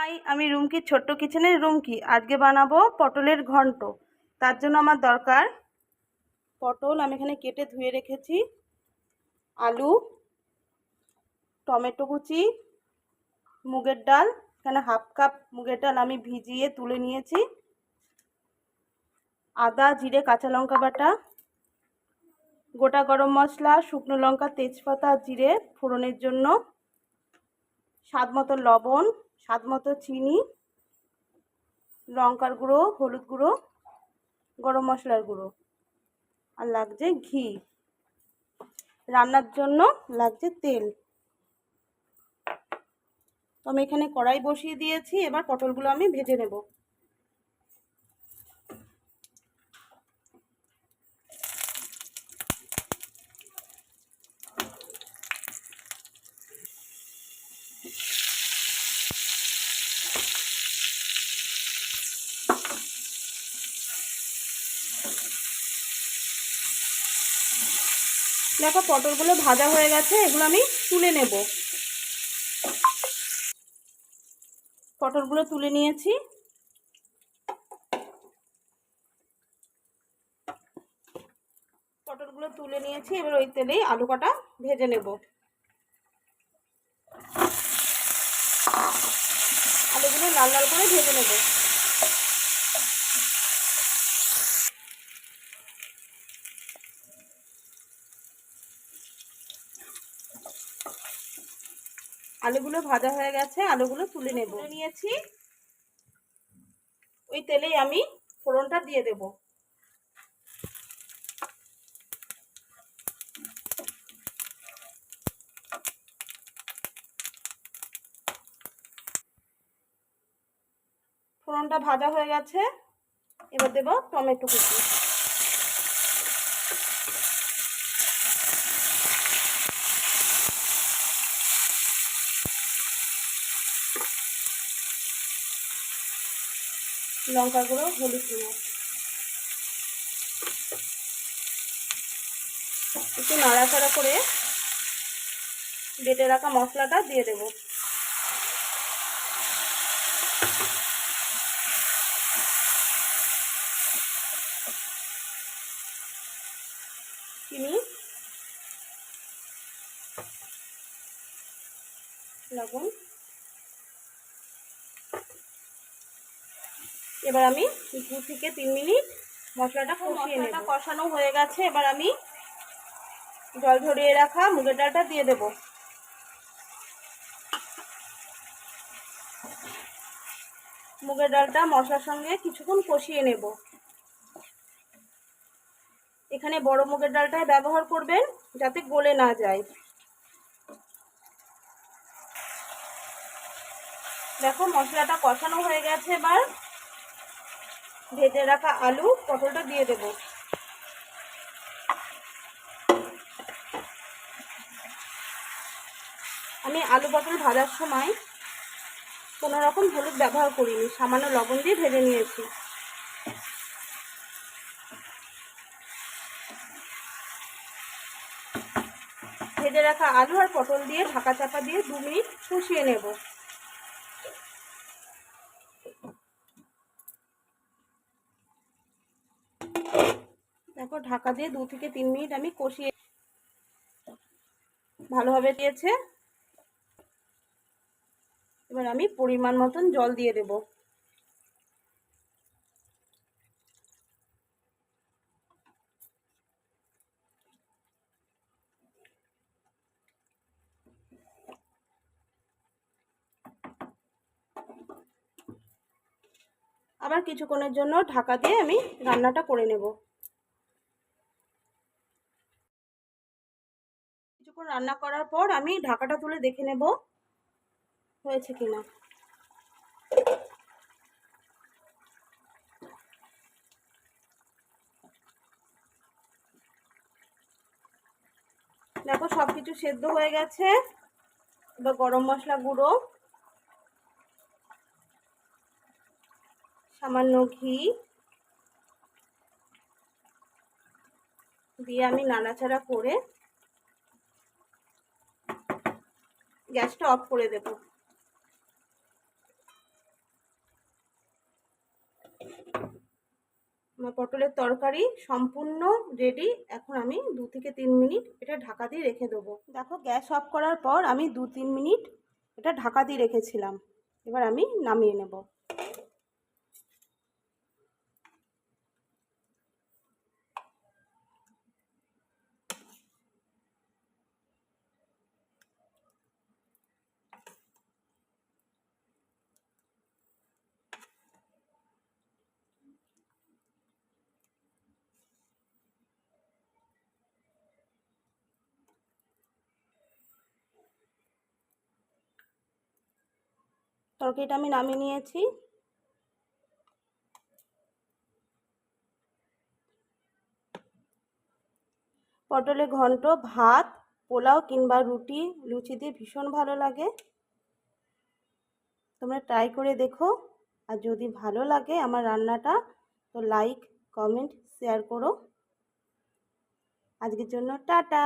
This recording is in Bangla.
হাই, আমি রুমকি, ছোট্ট কিচেনের রুমকি। আজকে বানাবো পটলের ঘন্ট। তার জন্য আমার দরকার পটল, আমি এখানে কেটে ধুয়ে রেখেছি, আলু, টমেটো কুচি, মুগের ডাল, এখানে হাফ কাপ মুগের ডাল আমি ভিজিয়ে তুলে নিয়েছি, আদা, জিরে, কাঁচা লঙ্কা বাটা, গোটা গরম মশলা, শুকনো লঙ্কা, তেজপাতা, জিরে ফোড়নের জন্য, স্বাদ মতো লবণ, স্বাদ মতো চিনি, লঙ্কার গুঁড়ো, হলুদ গুঁড়ো, গরম মশলার গুঁড়ো, আর লাগছে ঘি। রান্নার জন্য লাগছে তেল। তো আমি এখানে কড়াই বসিয়ে দিয়েছি, এবার পটলগুলো আমি ভেজে নেব। দেখো পটলগুলো ভাজা হয়ে গেছে, এগুলো আমি তুলে নেব। পটলগুলো তুলে নিয়েছি। এবার ওই তেলেই আলু কটা ভেজে নেব। আলুগুলো লাল লাল করে ভেজে নেব। আলুগুলো ভাজা হয়ে গেছে, আলুগুলো তুলে নেব। নিয়েছি, ওই তেলেই আমি ফোড়নটা দিয়ে দেব। ফোড়নটা ভাজা হয়ে গেছে, এবার দেব টমেটো কুচি, লঙ্কা গুঁড়ো, হলুদ গুঁড়ো, একটু নাড়াচাড়া করে বেটে রাখা মশলাটা দিয়ে দেব। চিনি, লবণ। এবার আমি 2 থেকে 3 মিনিট মশলাটা কষিয়ে নেব। কষানো হয়ে গেছে, এবার আমি জল ঝরিয়ে রাখা মুগের ডালটা দিয়ে দেব। মুগের ডালটা মশলার সঙ্গে কিছুক্ষণ কষিয়ে নেব। এখানে বড় মুগের ডালটাই ব্যবহার করবেন, যাতে গলে না যায়। দেখো মশলাটা কষানো হয়ে গেছে, এবার ভেজে রাখা আলু, পটলটা দিয়ে দেব। আমি আলু পটল ভাজার সময় কোনো রকম হলুদ ব্যবহার করিনি, সামান্য লবণ দিয়ে ভেজে নিয়েছি। ভেজে রাখা আলু আর পটল দিয়ে ঢাকা চাপা দিয়ে 2 মিনিট কষিয়ে নেব। দেখো ঢাকা দিয়ে 2 থেকে 3 মিনিট আমি কষিয়ে ভালোভাবে দিয়েছে। এবার আমি পরিমাণ মতন জল দিয়ে দেব। আবার কিছুক্ষণের জন্য ঢাকা দিয়ে আমি রান্নাটা করে নেব। কিছুক্ষণ রান্না করার পর আমি ঢাকাটা তুলে দেখে নেব হয়েছে কিনা। দেখো সবকিছু সেদ্ধ হয়ে গেছে। এবার গরম মশলা গুঁড়ো, সামান্য ঘি দিয়ে আমি নাড়াচাড়া করে গ্যাসটা অফ করে দেব। আমার পটলের তরকারি সম্পূর্ণ রেডি। এখন আমি 2 থেকে 3 মিনিট এটা ঢাকা দিয়ে রেখে দেবো। দেখো গ্যাস অফ করার পর আমি 2-3 মিনিট এটা ঢাকা দিয়ে রেখেছিলাম। এবার আমি নামিয়ে নেব। তরকারিটা আমি নামিয়ে নিয়েছি। পটলের ঘন্ট ভাত, পোলাও কিংবা রুটি, লুচি দিয়ে ভীষণ ভালো লাগে। তোমরা ট্রাই করে দেখো। আর যদি ভালো লাগে আমার রান্নাটা তো লাইক, কমেন্ট, শেয়ার করো। আজকের জন্য টাটা।